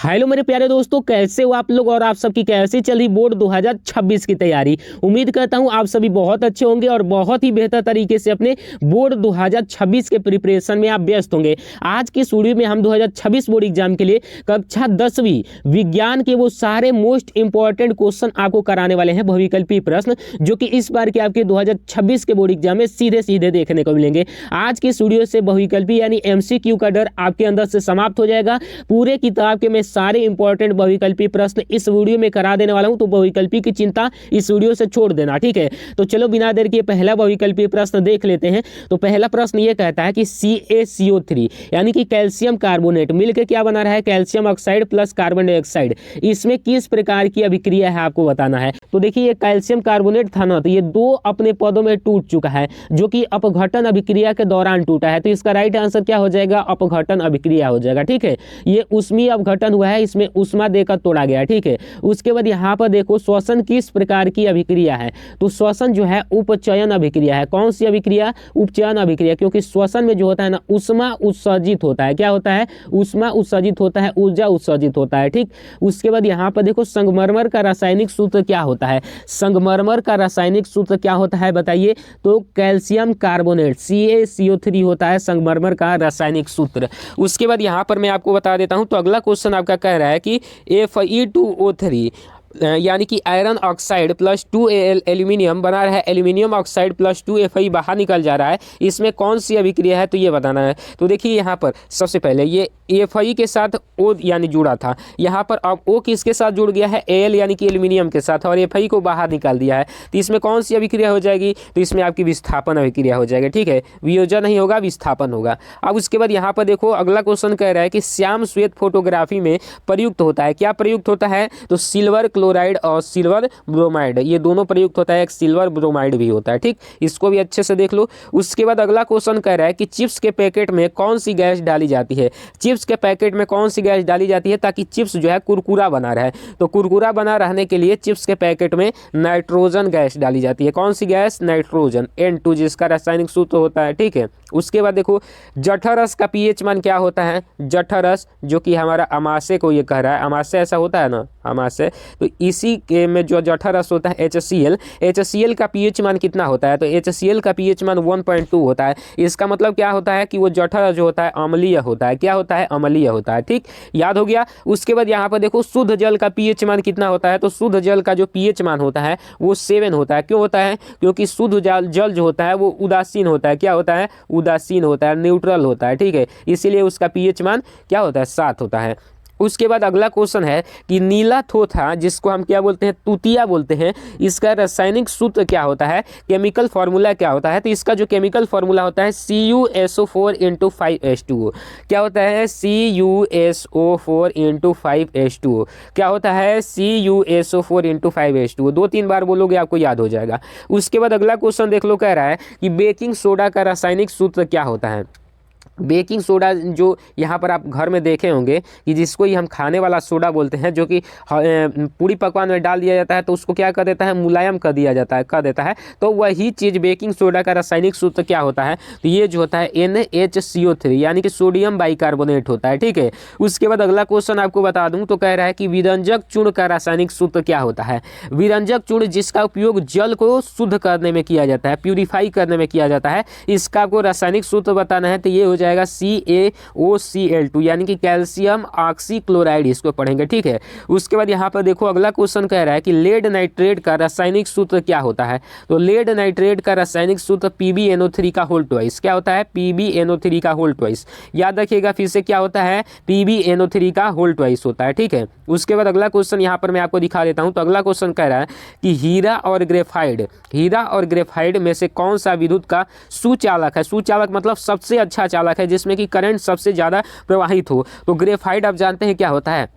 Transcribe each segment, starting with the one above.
Hello मेरे प्यारे दोस्तों, कैसे हो आप लोग और आप सबकी कैसी चल रही बोर्ड 2026 की तैयारी। उम्मीद करता हूं आप सभी बहुत अच्छे होंगे और बहुत ही बेहतर तरीके से अपने बोर्ड 2026 के प्रिपरेशन में आप व्यस्त होंगे। आज की वीडियो में हम 2026 बोर्ड एग्जाम के लिए कक्षा 10वीं विज्ञान के वो सारे मोस्ट इंपॉर्टेंट क्वेश्चन आपको कराने वाले हैं, बहुविकल्पी प्रश्न, जो कि इस बार के आपके 2026 के बोर्ड एग्जाम में सीधे सीधे देखने को मिलेंगे। आज की वीडियो से बहुविकल्पी यानी MCQ का डर आपके अंदर से समाप्त हो जाएगा। पूरे किताब के मैं सारे इंपॉर्टेंट बहुविकल्पी प्रश्न इस वीडियो में करा देने वाला हूं, तो बहुविकल्पी की चिंता इस वीडियो से छोड़ देना, ठीक है। तो चलो बिना देर के पहला बहुविकल्पी प्रश्न देख लेते हैं। तो पहला प्रश्न ये कहता है कि CaCO3 यानी कि कैल्शियम कार्बोनेट मिलकर क्या बना रहा है, calcium oxide plus carbon dioxide, इसमें किस प्रकार की अभिक्रिया है आपको बताना है। तो देखिए ये कैल्शियम कार्बोनेट था ना, तो ये दो अपने पदों में टूट चुका है, जो कि अपघटन अभिक्रिया के दौरान टूटा है। तो इसका राइट आंसर क्या हो जाएगा, अपघटन अभिक्रिया हो जाएगा, ठीक है। ये उष्मीय अपघटन हुआ है, इसमें उष्मा देकर तोड़ा गया, ठीक है। उसके बाद यहाँ पर देखो श्वसन किस प्रकार की अभिक्रिया है। तो श्वसन जो है उपचयन अभिक्रिया है। कौन सी अभिक्रिया, उपचयन अभिक्रिया, क्योंकि श्वसन में जो होता है ना उष्मा उत्सर्जित होता है। क्या होता है, उष्मा उत्सर्जित होता है, ऊर्जा उत्सर्जित होता है, ठीक। उसके बाद यहाँ पर देखो संगमरमर का रासायनिक सूत्र क्या होता है। संगमरमर का रासायनिक सूत्र क्या होता है बताइए। तो कैल्शियम कार्बोनेट CaCO3 होता है संगमरमर का रासायनिक सूत्र। उसके बाद यहाँ पर मैं आपको बता देता हूँ। तो अगला क्वेश्चन आपका कह रहा है कि Fe2O3 यानी कि iron oxide plus 2Al aluminium बना रहा है, एल्यूमिनियम ऑक्साइड प्लस 2Fe बाहर निकल जा रहा है, इसमें कौन सी अभिक्रिया है, तो ये बताना है। तो देखिए यहाँ पर सबसे पहले ये Fe के साथ O यानी जुड़ा था, यहाँ पर अब O किसके साथ जुड़ गया है, Al यानी कि एल्यूमिनियम के साथ, और Fe को बाहर निकाल दिया है। तो इसमें कौन सी अभिक्रिया हो जाएगी, तो इसमें आपकी विस्थापन अभिक्रिया हो जाएगी, ठीक है। वियोजन नहीं होगा, विस्थापन होगा। अब उसके बाद यहाँ पर देखो अगला क्वेश्चन कह रहा है कि श्याम श्वेत फोटोग्राफी में प्रयुक्त होता है, क्या प्रयुक्त होता है, तो सिल्वर क्लोराइड और सिल्वर ब्रोमाइड, ये दोनों प्रयुक्त होता है। एक सिल्वर ब्रोमाइड भी होता है, ठीक। इसको भी अच्छे से देख लो। उसके बाद अगला क्वेश्चन कह रहा है कि चिप्स के पैकेट में कौन सी गैस डाली जाती है। चिप्स के पैकेट में कौन सी गैस डाली जाती है ताकि चिप्स जो है कुरकुरा बना रहे। तो कुरकुरा बना रहने के लिए चिप्स के पैकेट में नाइट्रोजन गैस डाली जाती है। कौन सी गैस, नाइट्रोजन, N2, जिसका रासायनिक सूत्र होता है, ठीक है। उसके बाद देखो जठरस का pH मान क्या होता है। जठरस जो कि हमारा अमाशय को ये कह रहा है, अमाशय ऐसा होता है ना, अमाशय, तो इसी के में जो जठरस होता है HCl का pH मान कितना होता है, तो HCl का pH मान 1.2 होता है। इसका मतलब क्या होता है कि वो जठरस जो होता है अम्लीय होता है। क्या होता है, अम्लीय होता है, ठीक, याद हो गया। उसके बाद यहाँ पर देखो शुद्ध जल का pH मान कितना होता है, तो शुद्ध जल का जो pH मान होता है वो 7 होता है। क्यों होता है, क्योंकि शुद्ध जल जो होता है वो उदासीन होता है। क्या होता है, उदासीन होता है, न्यूट्रल होता है, ठीक है। इसीलिए उसका pH मान क्या होता है, 7 होता है। उसके बाद अगला क्वेश्चन है कि नीला थोथा, जिसको हम क्या बोलते हैं, तुतिया बोलते हैं, इसका रासायनिक सूत्र क्या होता है, केमिकल फार्मूला क्या होता है। तो इसका जो केमिकल फार्मूला होता है CuSO4 × 5H2O। क्या होता है, CuSO4 × 5H2O। क्या होता है, CuSO4 × 5H2O। 2-3 बार बोलोगे आपको याद हो जाएगा। उसके बाद अगला क्वेश्चन देख लो, कह रहा है कि बेकिंग सोडा का रासायनिक सूत्र क्या होता है। बेकिंग सोडा जो यहाँ पर आप घर में देखे होंगे कि जिसको ही हम खाने वाला सोडा बोलते हैं, जो कि पूरी पकवान में डाल दिया जाता है तो उसको क्या कर देता है, मुलायम कर देता है। तो वही चीज़ बेकिंग सोडा का रासायनिक सूत्र क्या होता है, तो ये जो होता है NaHCO3 यानी कि सोडियम बाइकार्बोनेट होता है, ठीक है। उसके बाद अगला क्वेश्चन आपको बता दूँ तो कह रहा है कि विरंजक चूर्ण का रासायनिक सूत्र क्या होता है। विरंजक चूर्ण जिसका उपयोग जल को शुद्ध करने में किया जाता है, प्यूरिफाई करने में किया जाता है, इसका आपको रासायनिक सूत्र बताना है। तो ये हो जाएगा CaOCl2 यानी कि कैल्शियम ऑक्सीक्लोराइड, इसको पढ़ेंगे, ठीक है। उसके बाद यहाँ पर देखो अगला क्वेश्चन कह रहा है कि लेड नाइट्रेट का रासायनिक सूत्र क्या होता है। तो लेड नाइट्रेट का रासायनिक सूत्र PbNO3 का होल ट्वाइस। क्या होता है, PbNO3 का होल ट्वाइस। याद रखिएगा फिर से, क्या होता है, PbNO3 का होल ट्वाइस होता है, ठीक है। उसके बाद अगला क्वेश्चन यहाँ पर मैं आपको दिखा देता हूँ। तो अगला क्वेश्चन कह रहा है कि हीरा और ग्रेफाइड में से कौन सा विद्युत का सुचालक है। सुचालक मतलब सबसे अच्छा चालक है, जिसमें कि करंट सबसे ज़्यादा प्रवाहित हो। तो ग्रेफाइट आप जानते हैं क्या होता है,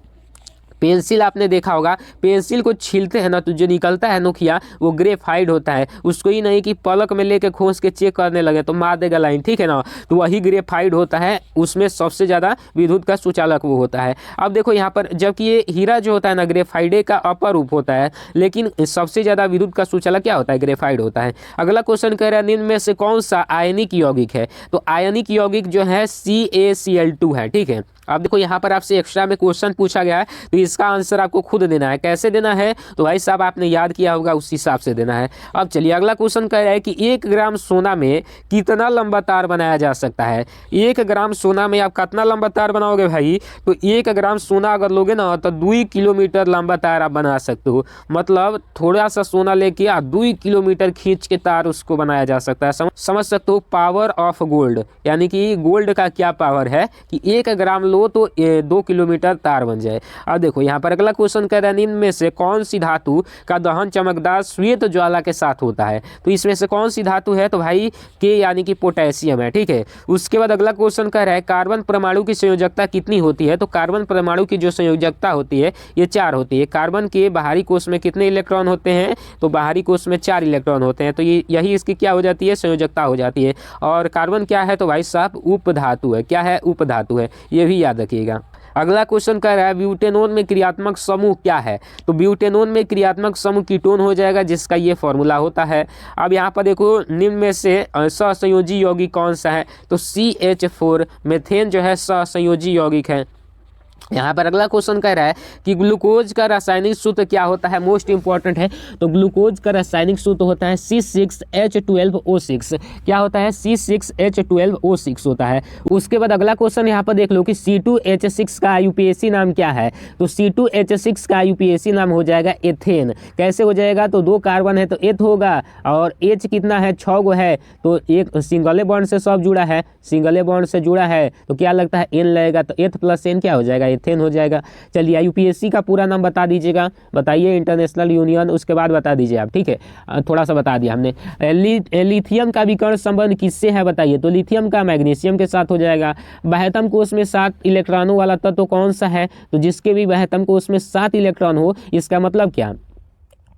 पेंसिल आपने देखा होगा, पेंसिल को छीलते हैं ना तो जो निकलता है नोखिया वो ग्रेफाइट होता है। उसको ही नहीं कि पलक में लेके खोस के चेक करने लगे तो मार देगा लाइन, ठीक है ना, तो वही ग्रेफाइट होता है। उसमें सबसे ज़्यादा विद्युत का सुचालक वो होता है। अब देखो यहाँ पर, जबकि ये हीरा जो होता है ना ग्रेफाइडे का अपर रूप होता है, लेकिन सबसे ज़्यादा विद्युत का सुचालक क्या होता है, ग्रेफाइट होता है। अगला क्वेश्चन कह रहा है निम्न में से कौन सा आयनिक यौगिक है। तो आयनिक यौगिक जो है CaCl2 है, ठीक है। अब देखो यहाँ पर आपसे एक्स्ट्रा में क्वेश्चन पूछा गया है, तो इसका आंसर आपको खुद देना है। कैसे देना है तो भाई साहब आपने याद किया होगा, उस हिसाब से देना है। अब चलिए अगला क्वेश्चन कह रहा है कि 1 ग्राम सोना में कितना लंबा तार बनाया जा सकता है। 1 ग्राम सोना में आप कितना लंबा तार बनाओगे भाई, तो 1 ग्राम सोना अगर लोगे ना तो 2 किलोमीटर लंबा तार आप बना सकते हो। मतलब थोड़ा सा सोना लेके आप 2 किलोमीटर खींच के तार उसको बनाया जा सकता है। समझ सकते हो पावर ऑफ गोल्ड, यानी कि गोल्ड का क्या पावर है कि 1 ग्राम लो तो 2 किलोमीटर तार बन जाए। अब देखो यहाँ पर अगला क्वेश्चन कह रहा है निम्न में से कौन सी धातु का दहन चमकदार श्वेत ज्वाला के साथ होता है। तो इसमें से कौन सी धातु है तो भाई के यानी कि पोटेशियम है, ठीक है। उसके बाद अगला क्वेश्चन कह रहा है कार्बन परमाणु की संयोजकता कितनी होती है। तो कार्बन परमाणु की जो संयोजकता होती है ये 4 होती है। कार्बन के बाहरी कोष में कितने इलेक्ट्रॉन होते हैं, तो बाहरी कोष में 4 इलेक्ट्रॉन होते हैं। तो ये यही इसकी क्या हो जाती है, संयोजकता हो जाती है। और कार्बन क्या है तो भाई साहब उपधातु है। क्या है, उपधातु है, ये भी याद रखिएगा। अगला क्वेश्चन कह रहा है ब्यूटेनोन में क्रियात्मक समूह क्या है। तो ब्यूटेनोन में क्रियात्मक समूह कीटोन हो जाएगा, जिसका ये फॉर्मूला होता है। अब यहाँ पर देखो निम्न में से सहसंयोजी यौगिक कौन सा है, तो CH4 मेथेन जो है सहसंयोजी यौगिक है। यहाँ पर अगला क्वेश्चन कह रहा है कि ग्लूकोज का रासायनिक सूत्र क्या होता है, मोस्ट इंपॉर्टेंट है। तो ग्लूकोज का रासायनिक सूत्र होता है C6H12O6। क्या होता है, C6H12O6 होता है। उसके बाद अगला क्वेश्चन यहाँ पर देख लो कि C2H6 का IUPAC नाम क्या है। तो C2H6 का IUPAC नाम हो जाएगा एथेन। कैसे हो जाएगा, तो 2 कार्बन है तो एथ होगा, और H कितना है, 6 गो है, तो एक सिंगले बॉन्ड से सब जुड़ा है, सिंगले बॉन्ड से जुड़ा है तो क्या लगता है N लगेगा, तो एथ प्लस N क्या हो जाएगा, एथेन हो जाएगा। चलिए IUPAC का पूरा नाम बता दीजिएगा, बताइए, इंटरनेशनल यूनियन, उसके बाद बता दीजिए आप, ठीक है। थोड़ा सा बता दिया हमने। लिथियम का विकर्ण संबंध किससे है बताइए। तो लिथियम का मैग्नीशियम के साथ हो जाएगा। बाह्यतम कोष में 7 इलेक्ट्रॉनों वाला तत्व कौन सा है, तो जिसके भी बाह्यतम कोष में 7 इलेक्ट्रॉन हो, इसका मतलब क्या,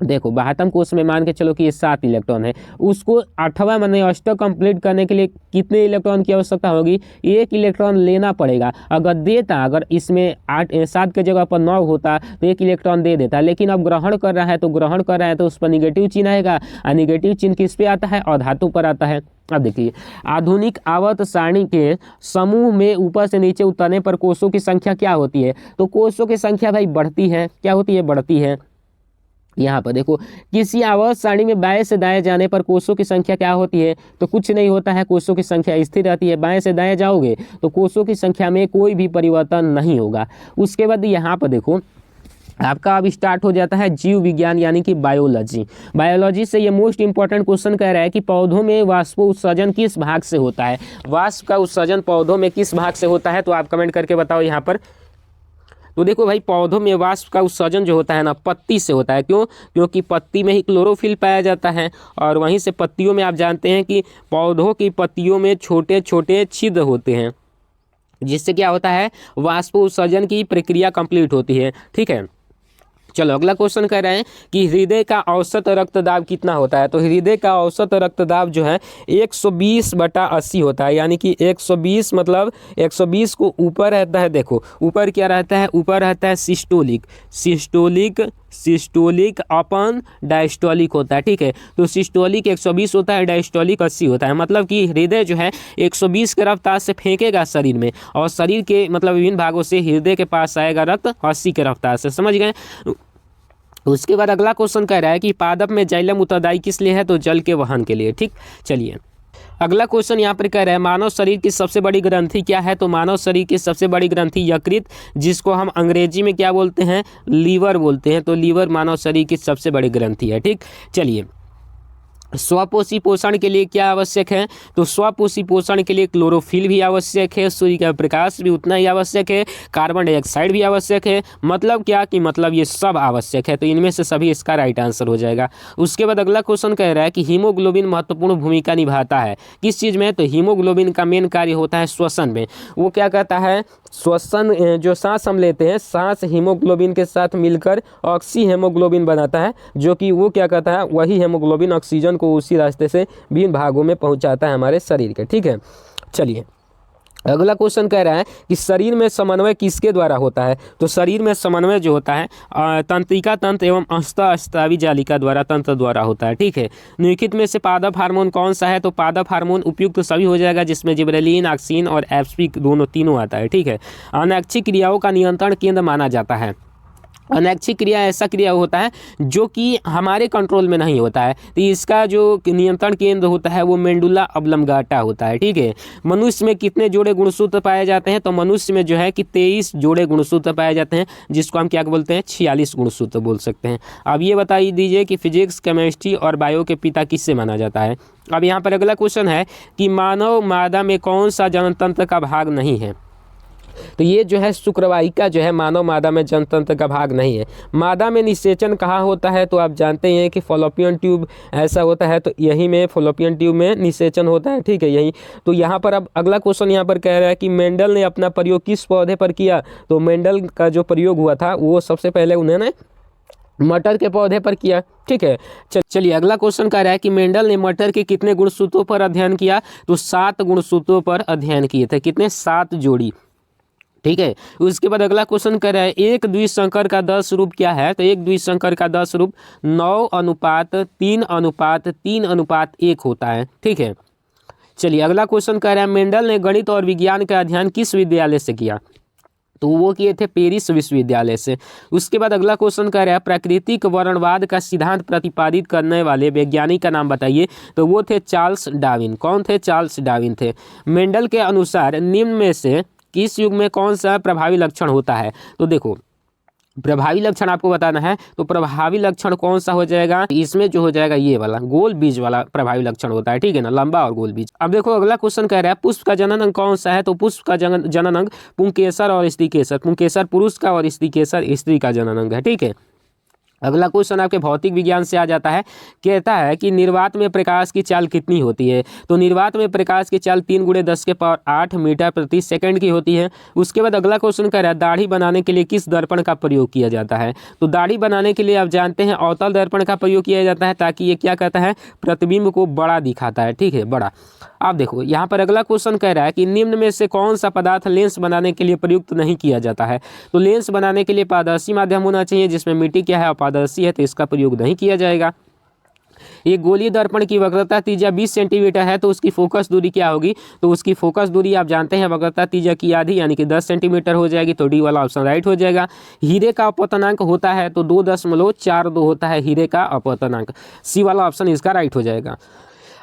देखो बाह्यतम कोष में मान के चलो कि ये 7 इलेक्ट्रॉन है, उसको 8वां माने अष्टक कंप्लीट करने के लिए कितने इलेक्ट्रॉन की आवश्यकता होगी, 1 इलेक्ट्रॉन लेना पड़ेगा। अगर इसमें 7 के जगह पर 9 होता तो 1 इलेक्ट्रॉन दे देता, लेकिन अब ग्रहण कर रहा है तो उस पर निगेटिव चिन्ह आएगा, और निगेटिव चिन्ह किस पे आता है, अधातु पर आता है। अब देखिए आधुनिक आवर्त सारणी के समूह में ऊपर से नीचे उतरने पर कोषों की संख्या क्या होती है। तो कोषों की संख्या भाई बढ़ती है, क्या होती है, बढ़ती है। यहाँ पर देखो किसी आवर्त सारणी में बाएं से दाएं जाने पर कोषों की संख्या क्या होती है, तो कुछ नहीं होता है, कोषों की संख्या स्थिर रहती है। बाएं से दाएं जाओगे तो कोषों की संख्या में कोई भी परिवर्तन नहीं होगा। उसके बाद यहाँ पर देखो आपका अब स्टार्ट हो जाता है जीव विज्ञान यानी कि बायोलॉजी। बायोलॉजी से ये मोस्ट इंपॉर्टेंट क्वेश्चन कह रहा है कि पौधों में वाष्पोत्सर्जन किस भाग से होता है। वाष्प का उत्सर्जन पौधों में किस भाग से होता है, तो आप कमेंट करके बताओ यहाँ पर। तो देखो भाई पौधों में वाष्प का उत्सर्जन जो होता है ना, पत्ती से होता है। क्यों, क्योंकि पत्ती में ही क्लोरोफिल पाया जाता है, और वहीं से पत्तियों में आप जानते हैं कि पौधों की पत्तियों में छोटे छोटे छिद्र होते हैं, जिससे क्या होता है, वाष्प उत्सर्जन की प्रक्रिया कंप्लीट होती है, ठीक है। चलो अगला क्वेश्चन कह रहे हैं कि हृदय का औसत रक्तदाब कितना होता है। तो हृदय का औसत रक्तदाब जो है 120/80 होता है, यानी कि 120 मतलब 120 को ऊपर रहता है। देखो ऊपर क्या रहता है, ऊपर रहता है सिस्टोलिक अपन डायस्टोलिक होता है, ठीक है। तो सिस्टोलिक 120 होता है, डायस्टोलिक 80 होता है। मतलब कि हृदय जो है 120 के रफ्तार से फेंकेगा शरीर में, और शरीर के मतलब विभिन्न भागों से हृदय के पास आएगा रक्त 80 के रफ्तार से, समझ गए। उसके बाद अगला क्वेश्चन कह रहा है कि पादप में जाइलम उत्तरदायी किस लिए है, तो जल के वहन के लिए, ठीक। चलिए अगला क्वेश्चन यहाँ पर कह रहा है मानव शरीर की सबसे बड़ी ग्रंथि क्या है। तो मानव शरीर की सबसे बड़ी ग्रंथि यकृत, जिसको हम अंग्रेजी में क्या बोलते हैं, लीवर बोलते हैं। तो लीवर मानव शरीर की सबसे बड़ी ग्रंथि है, ठीक। चलिए स्वपोषी पोषण के लिए क्या आवश्यक है, तो स्वपोषी पोषण के लिए क्लोरोफिल भी आवश्यक है, सूर्य का प्रकाश भी उतना ही आवश्यक है, कार्बन डाइऑक्साइड भी आवश्यक है। मतलब क्या कि मतलब ये सब आवश्यक है, तो इनमें से सभी इसका राइट आंसर हो जाएगा। उसके बाद अगला क्वेश्चन कह रहा है कि हीमोग्लोबिन महत्वपूर्ण भूमिका निभाता है किस चीज़ में, तो हीमोग्लोबिन का मेन कार्य होता है श्वसन में। वो क्या कहता है, श्वसन, जो सांस हम लेते हैं, सांस हीमोग्लोबिन के साथ मिलकर ऑक्सी हेमोग्लोबिन बनाता है, जो कि वो क्या कहता है, वही हेमोग्लोबिन ऑक्सीजन को उसी रास्ते से विभिन्न भागों में पहुंचाता है हमारे शरीर के, ठीक है। चलिए अगला क्वेश्चन कह रहा है कि शरीर में समन्वय किसके द्वारा होता है। तो शरीर में समन्वय जो होता है तंत्रिका तंत्र एवं अस्त्रावी जालिका द्वारा तंत्र द्वारा होता है। ठीक है। निम्नलिखित में से पादप हार्मोन कौन सा है। तो पादप हार्मोन उपयुक्त तो सभी हो जाएगा, जिसमें जिबरेलिन, ऑक्सिन और एप्सिक तीनों आता है। ठीक है। अनैच्छिक क्रियाओं का नियंत्रण केंद्र माना जाता है। अनैच्छिक क्रिया ऐसा क्रिया होता है जो कि हमारे कंट्रोल में नहीं होता है, तो इसका जो नियंत्रण केंद्र होता है वो मेंडुला ऑब्लंगाटा होता है। ठीक है। मनुष्य में कितने जोड़े गुणसूत्र पाए जाते हैं। तो मनुष्य में जो है कि 23 जोड़े गुणसूत्र पाए जाते हैं, जिसको हम क्या बोलते हैं, 46 गुणसूत्र बोल सकते हैं। अब ये बताइए दीजिए कि फिजिक्स, केमिस्ट्री और बायो के पिता किससे माना जाता है। अब यहाँ पर अगला क्वेश्चन है कि मानव मादा में कौन सा जननतंत्र का भाग नहीं है। तो ये जो है शुक्रवाहिका जो है मानव मादा में जनतंत्र का भाग नहीं है। मादा में निषेचन कहाँ होता है। तो आप जानते हैं कि फॉलोपियन ट्यूब ऐसा होता है, तो यही में फॉलोपियन ट्यूब में निषेचन होता है। ठीक है, यही। तो यहाँ पर अब अगला क्वेश्चन यहाँ पर कह रहा है कि मेंडल ने अपना प्रयोग किस पौधे पर किया। तो मेंडल का जो प्रयोग हुआ था वो सबसे पहले उन्होंने मटर के पौधे पर किया। ठीक है। चलिए अगला क्वेश्चन कह रहा है कि मेंडल ने मटर के कितने गुणसूत्रों पर अध्ययन किया। तो 7 गुणसूत्रों पर अध्ययन किए थे। कितने, 7 जोड़ी। ठीक है। उसके बाद अगला क्वेश्चन कर रहा है एक द्विसंकर का 10 रूप क्या है। तो एक द्विसंकर का 10 रूप 9:3:3:1 होता है। ठीक है। चलिए अगला क्वेश्चन कह रहा है मेंडल ने गणित और विज्ञान का अध्ययन किस विद्यालय से किया। तो वो किए थे पेरिस विश्वविद्यालय से। उसके बाद अगला क्वेश्चन कह रहा है प्राकृतिक वर्णवाद का सिद्धांत प्रतिपादित करने वाले वैज्ञानिक का नाम बताइए। तो वो थे चार्ल्स डार्विन। कौन थे, चार्ल्स डार्विन थे। मेंडल के अनुसार निम्न में से किस युग में कौन सा प्रभावी लक्षण होता है। तो देखो प्रभावी लक्षण आपको बताना है। तो प्रभावी लक्षण कौन सा हो जाएगा, इसमें जो हो जाएगा ये वाला गोल बीज वाला प्रभावी लक्षण होता है। ठीक है ना, लंबा और गोल बीज। अब देखो अगला क्वेश्चन कह रहा है पुष्प का जनन अंग कौन सा है। तो पुष्प का जनन अंग पुंकेसर और स्त्रीकेसर। पुंकेसर पुरुष का और स्त्रीकेसर स्त्री का जनन अंग है। ठीक है। अगला क्वेश्चन आपके भौतिक विज्ञान से आ जाता है। कहता है कि निर्वात में प्रकाश की चाल कितनी होती है। तो निर्वात में प्रकाश की चाल 3 × 10⁸ मीटर प्रति सेकंड की होती है। उसके बाद अगला क्वेश्चन कह रहा है दाढ़ी बनाने के लिए किस दर्पण का प्रयोग किया जाता है। तो दाढ़ी बनाने के लिए आप जानते हैं अवतल दर्पण का प्रयोग किया जाता है, ताकि ये क्या कहता है, प्रतिबिंब को बड़ा दिखाता है। ठीक है, बड़ा। आप देखो यहाँ पर अगला क्वेश्चन कह रहा है कि निम्न में से कौन सा पदार्थ लेंस बनाने के लिए प्रयुक्त नहीं किया जाता है। तो लेंस बनाने के लिए पारदर्शी माध्यम होना चाहिए, जिसमें मिट्टी क्या है, अपारदर्शी है, तो इसका प्रयोग नहीं किया जाएगा। ये गोलीय दर्पण की वक्रता त्रिज्या 20 सेंटीमीटर है, तो उसकी फोकस दूरी क्या होगी। तो उसकी फोकस दूरी आप जानते हैं वक्रता त्रिज्या की आधी यानी कि 10 सेंटीमीटर हो जाएगी। तो डी वाला ऑप्शन राइट हो जाएगा। हीरे का अपवर्तनांक होता है तो 2.42 होता है हीरे का अपवर्तनांक। सी वाला ऑप्शन इसका राइट हो जाएगा।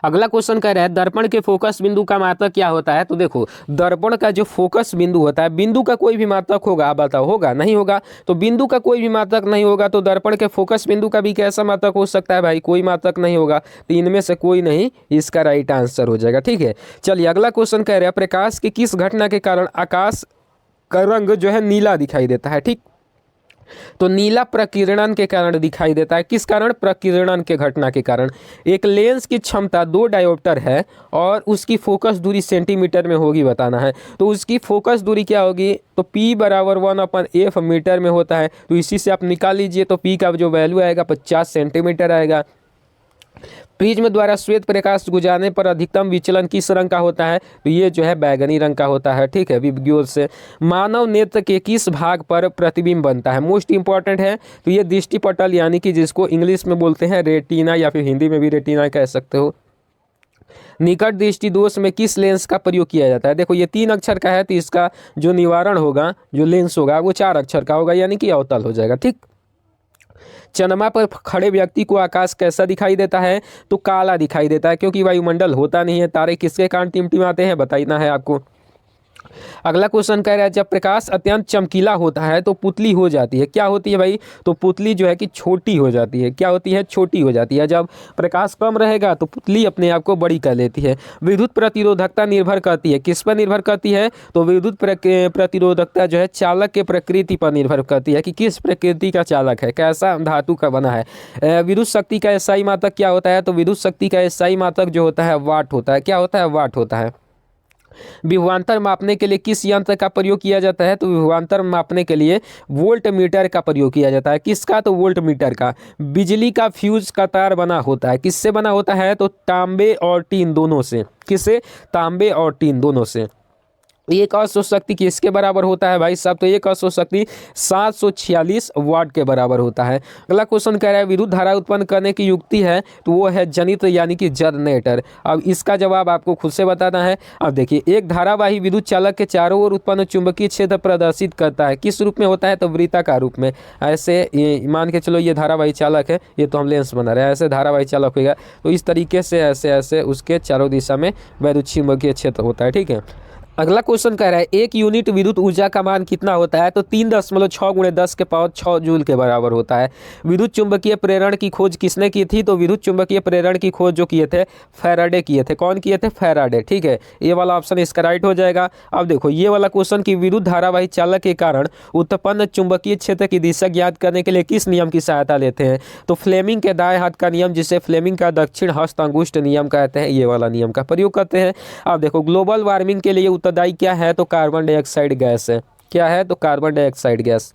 अगला क्वेश्चन कह रहा है दर्पण के फोकस बिंदु का मात्रक क्या होता है। तो देखो दर्पण का जो फोकस बिंदु होता है, बिंदु का कोई भी मात्रक होगा, आप बताओ होगा नहीं होगा। तो बिंदु का कोई भी मात्रक नहीं होगा, तो दर्पण के फोकस बिंदु का भी कैसा मात्रक हो सकता है भाई, कोई मात्रक नहीं होगा। तो इनमें से कोई नहीं, इसका राइट आंसर हो जाएगा। ठीक है। चलिए अगला क्वेश्चन कह रहा है प्रकाश की किस घटना के कारण आकाश का रंग जो है नीला दिखाई देता है। ठीक, तो नीला प्रकीर्णन के कारण दिखाई देता है। किस कारण, प्रकीर्णन के घटना के कारण। एक लेंस की क्षमता 2 डायोप्टर है और उसकी फोकस दूरी सेंटीमीटर में होगी, बताना है। तो उसकी फोकस दूरी क्या होगी, तो P = 1/f मीटर में होता है। तो इसी से आप निकाल लीजिए। तो P का जो वैल्यू आएगा 50 सेंटीमीटर आएगा। प्रिज्म द्वारा श्वेत प्रकाश गुजारने पर अधिकतम विचलन किस रंग का होता है। तो ये जो है बैगनी रंग का होता है। ठीक है, विबग्योर से। मानव नेत्र के किस भाग पर प्रतिबिंब बनता है, मोस्ट इंपॉर्टेंट है। तो ये दृष्टिपटल यानी कि जिसको इंग्लिश में बोलते हैं रेटिना, या फिर हिंदी में भी रेटिना कह सकते हो। निकट दृष्टि दोष में किस लेंस का प्रयोग किया जाता है। देखो ये 3 अक्षर का है, तो इसका जो निवारण होगा, जो लेंस होगा, वो 4 अक्षर का होगा, यानी कि अवतल हो जाएगा। ठीक। चंद्रमा पर खड़े व्यक्ति को आकाश कैसा दिखाई देता है। तो काला दिखाई देता है, क्योंकि वायुमंडल होता नहीं है। तारे किसके कारण टिमटिमाते हैं, बताना है आपको। अगला क्वेश्चन कह रहा है जब प्रकाश अत्यंत चमकीला होता है तो पुतली हो जाती है। क्या होती है भाई, तो पुतली जो है कि छोटी हो जाती है। क्या होती है, छोटी हो जाती है। जब प्रकाश कम रहेगा तो पुतली अपने आप को बड़ी कर लेती है। विद्युत प्रतिरोधकता निर्भर करती है, किस पर निर्भर करती है। तो विद्युत प्रतिरोधकता जो है चालक के प्रकृति पर निर्भर करती है, कि किस प्रकृति का चालक है, कैसा धातु का बना है। विद्युत शक्ति का एसआई मात्रक क्या होता है। तो विद्युत शक्ति का एसआई मात्रक जो होता है वाट होता है। क्या होता है, वाट होता है। विभवांतर मापने के लिए किस यंत्र का प्रयोग किया जाता है। तो विभवांतर मापने के लिए वोल्ट मीटर का प्रयोग किया जाता है। किसका, तो वोल्ट मीटर का। बिजली का फ्यूज का तार बना होता है, किससे बना होता है। तो तांबे और टीन दोनों से। किससे, तांबे और टीन दोनों से। एक अश्व शक्ति किसके बराबर होता है भाई साहब? तो एक अश्व शक्ति 746 वाट के बराबर होता है। अगला क्वेश्चन कह रहा है विद्युत धारा उत्पन्न करने की युक्ति है, तो वो है जनित्र यानी कि जनरेटर। अब इसका जवाब आपको खुद से बताना है। अब देखिए, एक धारावाही विद्युत चालक के चारों ओर उत्पन्न चुंबकीय क्षेत्र प्रदर्शित करता है। किस रूप में होता है? तो वृत्ताकार रूप में। ऐसे मान के चलो ये धारावाही चालक है, ये तो हम लेंस बना रहे हैं, ऐसे धारावाही चालक होगा तो इस तरीके से ऐसे ऐसे उसके चारों दिशा में वैद्युत चुंबकीय क्षेत्र होता है। ठीक है। अगला क्वेश्चन कह रहा है एक यूनिट विद्युत ऊर्जा का मान कितना होता है? तो 3.6 × 10⁶ जूल के बराबर होता है। विद्युत चुंबकीय प्रेरण की खोज किसने की थी? तो विद्युत चुंबकीय प्रेरण की खोज जो किए थे फैराडे किए थे। कौन किए थे? फैराडे। ठीक है, ये वाला ऑप्शन इसका राइट हो जाएगा। अब देखो ये वाला क्वेश्चन की विद्युत धारावाही चालक के कारण उत्पन्न चुंबकीय क्षेत्र की दिशा ज्ञात करने के लिए किस नियम की सहायता लेते हैं? तो फ्लेमिंग के दाएं हाथ का नियम, जिसे फ्लेमिंग का दक्षिण हस्त अंगुष्ठ नियम कहते हैं, ये वाला नियम का प्रयोग करते हैं। अब देखो ग्लोबल वार्मिंग के लिए उत्तरदायी क्या है? तो कार्बन डाइऑक्साइड गैस है। क्या है? तो कार्बन डाइऑक्साइड गैस।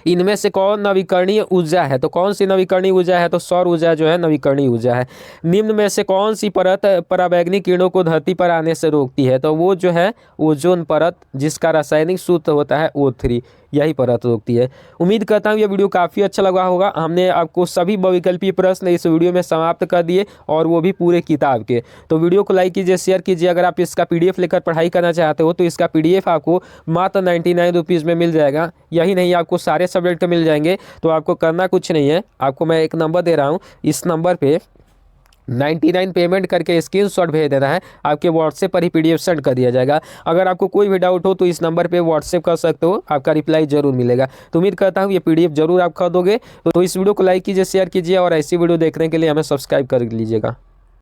इनमें से कौन नवीकरणीय ऊर्जा है? तो कौन सी नवीकरणीय ऊर्जा है? तो सौर ऊर्जा जो है नवीकरणीय ऊर्जा है। निम्न में से कौन सी परत पराबैंगनी किरणों को धरती पर आने से रोकती है? तो वो जो है ओजोन परत, जिसका रासायनिक सूत्र होता है O3, यही परत रोकती है। उम्मीद करता हूँ ये वीडियो काफ़ी अच्छा लगा होगा। हमने आपको सभी बहुविकल्पीय प्रश्न इस वीडियो में समाप्त कर दिए, और वो भी पूरे किताब के। तो वीडियो को लाइक कीजिए, शेयर कीजिए। अगर आप इसका PDF लेकर पढ़ाई करना चाहते हो तो इसका PDF आपको मात्र 99 रुपीज़ में मिल जाएगा। यही नहीं, आपको सारे सब्जेक्ट के मिल जाएंगे। तो आपको करना कुछ नहीं है, आपको मैं एक नंबर दे रहा हूँ, इस नंबर पे 99 पेमेंट करके स्क्रीनशॉट भेज देना है, आपके व्हाट्सएप पर ही PDF सेंड कर दिया जाएगा। अगर आपको कोई भी डाउट हो तो इस नंबर पे व्हाट्सएप कर सकते हो, आपका रिप्लाई जरूर मिलेगा। तो उम्मीद करता हूँ ये PDF जरूर आप खरीदोगे। तो इस वीडियो को लाइक कीजिए, शेयर कीजिए, और ऐसी वीडियो देखने के लिए हमें सब्सक्राइब कर लीजिएगा।